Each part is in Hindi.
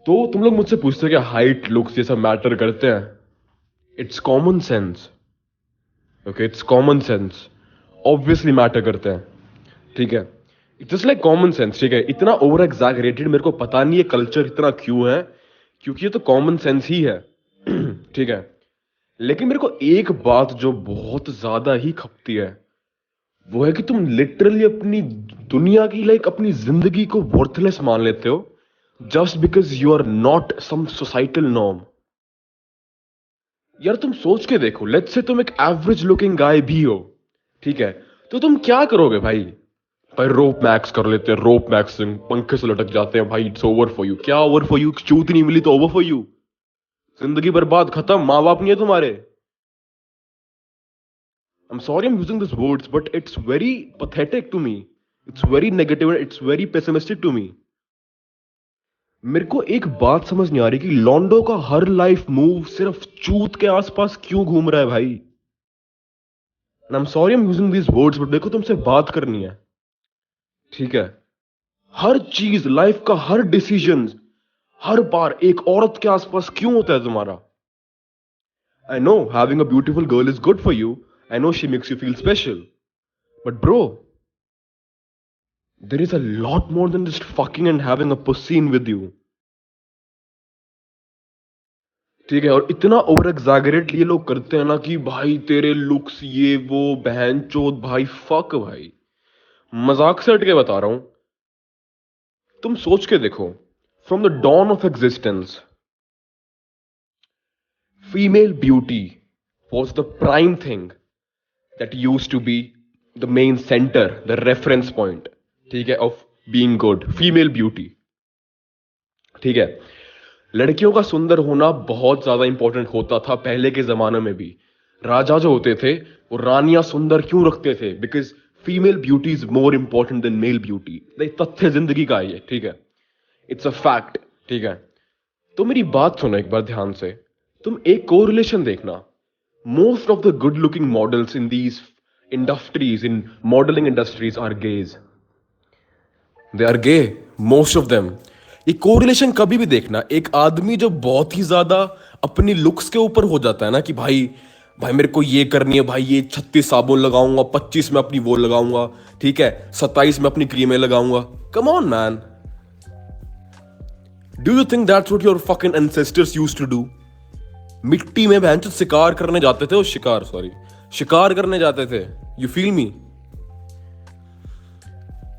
तो तुम लोग मुझसे पूछते हो कि हाइट लुक्स ये सब मैटर करते हैं। It's common sense. Okay, it's common sense. Obviously matter करते हैं। ठीक है, it's just like common sense. ठीक है, इतना ओवर एग्जैगरेटेड मेरे को पता नहीं है कल्चर इतना क्यों है, क्योंकि ये तो कॉमन सेंस ही है। ठीक है, लेकिन मेरे को एक बात जो बहुत ज्यादा ही खपती है वो है कि तुम लिटरली अपनी दुनिया की लाइक अपनी जिंदगी को वर्थलेस मान लेते हो just because you are not some societal norm. यार तुम सोच के देखो, लेट्स से तुम एक एवरेज लुकिंग गाय भी हो, ठीक है, तो तुम क्या करोगे भाई? भाई रोप मैक्स कर लेते हैं, रोप मैक्सिंग, पंखे से लटक जाते हैं भाई, इट्स ओवर फॉर यू। क्या ओवर फॉर यू? चूत नहीं मिली तो ओवर फॉर यू? जिंदगी बर्बाद, खत्म, माँ बाप नहीं है तुम्हारे। I'm sorry I'm using these words, but it's very pathetic to me. It's very negative and it's very pessimistic to me. मेरे को एक बात समझ नहीं आ रही कि लॉन्डो का हर लाइफ मूव सिर्फ चूत के आसपास क्यों घूम रहा है भाई। And I'm sorry I'm using these words, but देखो तुमसे बात करनी है, ठीक है? हर चीज लाइफ का हर डिसीजन हर बार एक औरत के आसपास क्यों होता है तुम्हारा? I know having a beautiful girl is good for you. I know she makes you feel special. But bro, there is a lot more than just fucking and having a pussy in with you. ठीक है, और इतना ओवर एग्जैगरेट ये लोग करते हैं ना कि भाई तेरे लुक्स ये वो बहन चोद भाई, फक भाई। मजाक से हट के बता रहा हूं, तुम सोच के देखो, from the dawn of existence female beauty was the prime thing that use to be the main centre, the reference point, ठीक है, of being good, female beauty. ठीक है, लड़कियों का सुंदर होना बहुत ज्यादा इंपॉर्टेंट होता था पहले के जमाने में भी। राजा जो होते थे वो रानियां सुंदर क्यों रखते थे? Because female beauty is more important than male beauty. तथ्य जिंदगी का है ये, ठीक है, इट्स अ फैक्ट। ठीक है, तो मेरी बात सुनो एक बार ध्यान से, तुम एक कोरिलेशन देखना। Most of the good looking models in these industries, in modelling industries are gays. They are gay, most of them. ये कोरिलेशन कभी भी देखना, एक आदमी जो बहुत ही ज्यादा अपनी लुक्स के ऊपर हो जाता है ना कि भाई भाई मेरे को ये करनी है भाई, ये 36 साबुन लगाऊंगा, 25 में अपनी वो लगाऊंगा, ठीक है, 27 में अपनी क्रीमें लगाऊंगा। Come on man, do you think that's what your fucking ancestors used to do? मिट्टी में बहन शिकार करने जाते थे, वो शिकार करने जाते थे। You feel me?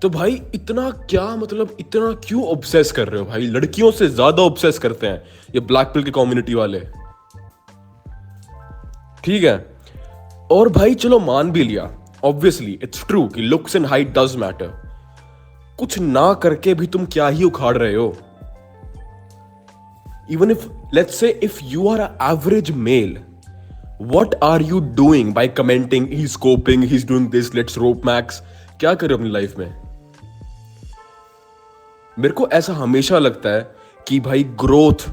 तो भाई इतना क्या मतलब, इतना क्यों ऑब्सेस कर रहे हो भाई? लड़कियों से ज्यादा ऑब्सेस करते हैं ये ब्लैक पिल की कम्युनिटी वाले, ठीक है। और भाई चलो मान भी लिया, ऑब्वियसली इट्स ट्रू कि looks and height does matter. कुछ ना करके भी तुम क्या ही उखाड़ रहे हो? Even if let's say if you are a average male, what are you doing by commenting he's coping, he's doing this, let's rope max? क्या कर रहे हो अपनी लाइफ में? मेरे को ऐसा हमेशा लगता है कि भाई ग्रोथ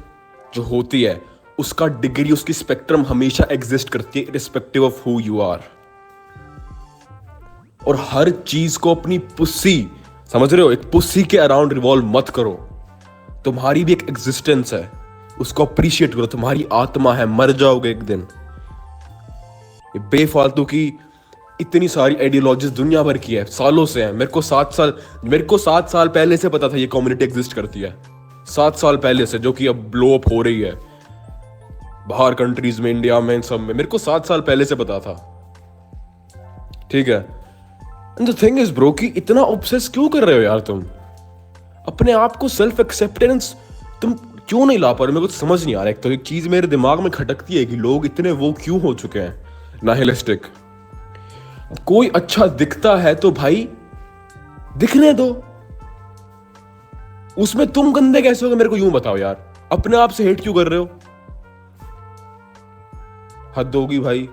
जो होती है उसका डिग्री, उसकी स्पेक्ट्रम हमेशा एग्जिस्ट करती है respective of who you are. और हर चीज को अपनी पुस्सी, समझ रहे हो, एक पुस्सी के अराउंड रिवॉल्व मत करो। तुम्हारी भी एक एग्जिस्टेंस है, उसको अप्रिशिएट करो। तुम्हारी आत्मा है, मर जाओगे एक दिन। बेफालतू की इतनी सारी आइडियोलॉजीज दुनिया भर की है, सालों से है। मेरे को 7 साल पहले से पता था ये कम्युनिटी एग्जिस्ट करती है, 7 साल पहले से, जो कि अब ब्लो अप हो रही है बाहर कंट्रीज में, इंडिया में, इन सब में। मेरे को 7 साल पहले से पता था, ठीक है। And the thing is bro कि इतना ऑब्सेस क्यों कर रहे हो यार तुम? अपने आप को सेल्फ एक्सेप्टेंस तुम क्यों नहीं ला पा रहे? मेरे को तो समझ नहीं आ रहा। एक तो एक चीज मेरे दिमाग में खटकती है कि लोग इतने वो क्यों हो चुके हैं, नाहिलिस्टिक। कोई अच्छा दिखता है तो भाई दिखने दो, उसमें तुम गंदे कैसे हो? मेरे को यूं बताओ यार, अपने आप से हेट क्यों कर रहे हो? हद होगी भाई।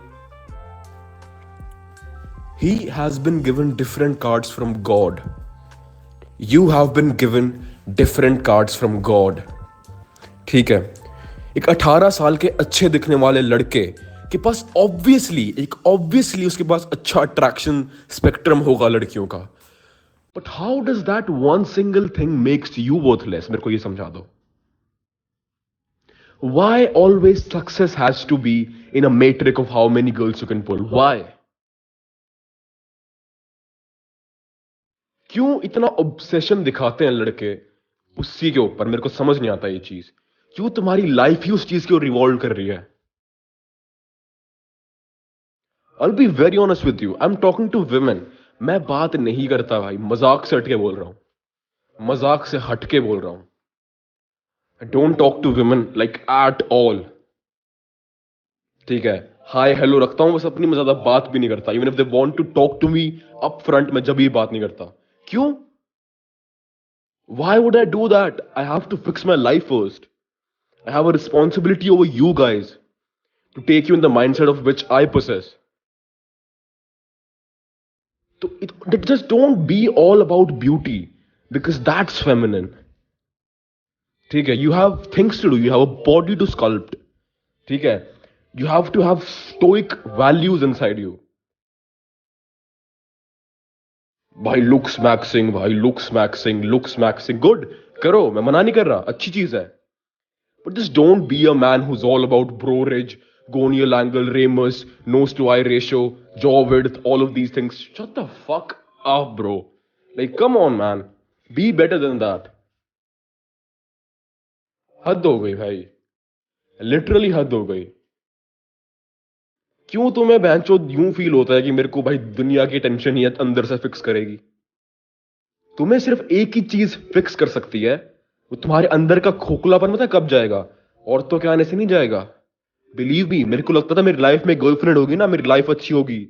He has been given different cards from God. You have been given different cards from God. ठीक है, एक 18 साल के अच्छे दिखने वाले लड़के के पास ऑब्वियसली उसके पास अच्छा अट्रैक्शन स्पेक्ट्रम होगा लड़कियों का। But how does that one single thing makes you worthless? मेरे को ये समझा दो। Why always success has to be in a matrix of how many girls you can pull? Why? क्यों इतना ऑब्सेशन दिखाते हैं लड़के उसी के ऊपर? मेरे को समझ नहीं आता ये चीज। क्यों तुम्हारी लाइफ ही उस चीज की ओर रिवॉल्व कर रही है? I'll be very honest with you. I'm talking to women. मैं बात नहीं करता भाई, मजाक से हटके बोल रहा हूं, मजाक से हटके बोल रहा हूं। I don't talk to women like at all. ठीक है, हाय हेलो रखता हूं बस अपनी, में ज्यादा बात भी नहीं करता। Even if they want to talk to me up front, मैं जब भी बात नहीं करता। क्यों? Why would I do that? I have to fix my life first. I have a responsibility over you guys to take you in the mindset of which I possess. So it just don't be all about beauty because that's feminine. ठीक है, you have things to do. You have a body to sculpt. ठीक है, you have to have stoic values inside you. भाई looks maxing, भाई looks maxing, looks maxing. Good, करो, मैं मना नहीं कर रहा, अच्छी चीज है। But just don't be a man who's all about bro ridge, gonial angle, ramus, nose to eye ratio, jaw width, all of these things. Shut the fuck up, bro. Like, come on, man. Be better than that. हद हो गई भाई, लिटरली हद हो गई। क्यों तुम्हें बहनचोद यूं फील होता है कि मेरे को भाई दुनिया की टेंशन ही अंदर से फिक्स करेगी? तुम्हें सिर्फ एक ही चीज फिक्स कर सकती है, वो तुम्हारे अंदर का खोखलापन। पता है कब जाएगा? औरतों के आने से नहीं जाएगा। बिलीव मी, मेरे को लगता था मेरी लाइफ में गर्लफ्रेंड होगी ना मेरी लाइफ अच्छी होगी।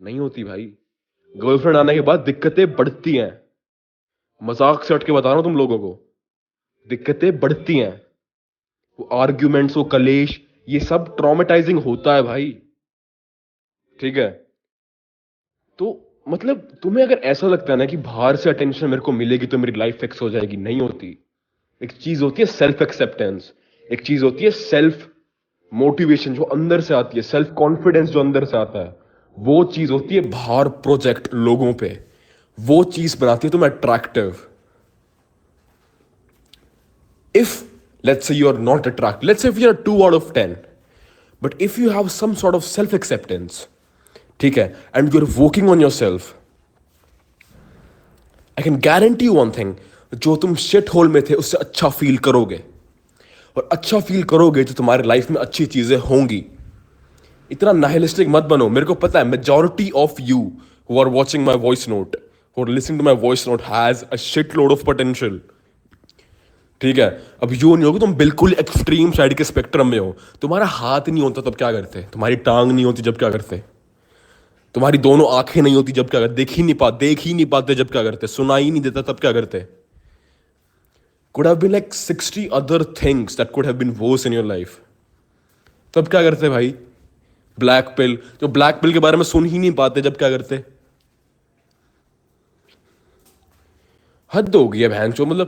नहीं होती भाई। गर्लफ्रेंड आने के बाद दिक्कतें बढ़ती हैं। मजाक से हट के बता रहा हूं तुम लोगों को, दिक्कतें बढ़ती हैं। वो आर्ग्यूमेंट्स, वो कलेश, ये सब ट्रॉमेटाइजिंग होता है भाई। ठीक है, तो मतलब तुम्हें अगर ऐसा लगता है ना कि बाहर से अटेंशन मेरे को मिलेगी तो मेरी लाइफ फिक्स हो जाएगी, नहीं होती। एक चीज होती है सेल्फ एक्सेप्टेंस, एक चीज होती है सेल्फ मोटिवेशन जो अंदर से आती है, सेल्फ कॉन्फिडेंस जो अंदर से आता है। वो चीज होती है बाहर प्रोजेक्ट लोगों पे, वो चीज बनाती है तुम्हें attractive. If let's say you are not attractive, let's say if you are 2 out of 10, but if you have some sort of self acceptance, ठीक है, and you're working on yourself, I can guarantee you one thing, जो तुम शिट होल में थे उससे अच्छा फील करोगे, और अच्छा फील करोगे तो तुम्हारी लाइफ में अच्छी चीजें होंगी। इतना नाइलिस्टिक मत बनो। मेरे को पता है majority of you who are watching my voice note, who are listening to my voice note has a shit load of potential. ठीक है, अब यूं नहीं हो कि तुम बिल्कुल एक्सट्रीम साइड के स्पेक्ट्रम में हो। तुम्हारा हाथ नहीं होता तब क्या करते? तुम्हारी टांग नहीं होती जब क्या करते? तुम्हारी दोनों आंखें नहीं होती जब क्या करते? देख ही नहीं पाते जब क्या करते? सुनाई नहीं देता तब क्या करते? could have been like 60 other things that could have been worse in your life, तब क्या करते भाई? ब्लैक पिल, जो ब्लैक पिल के बारे में सुन ही नहीं पाते जब क्या करते? हद हो गई है बहन चो। मतलब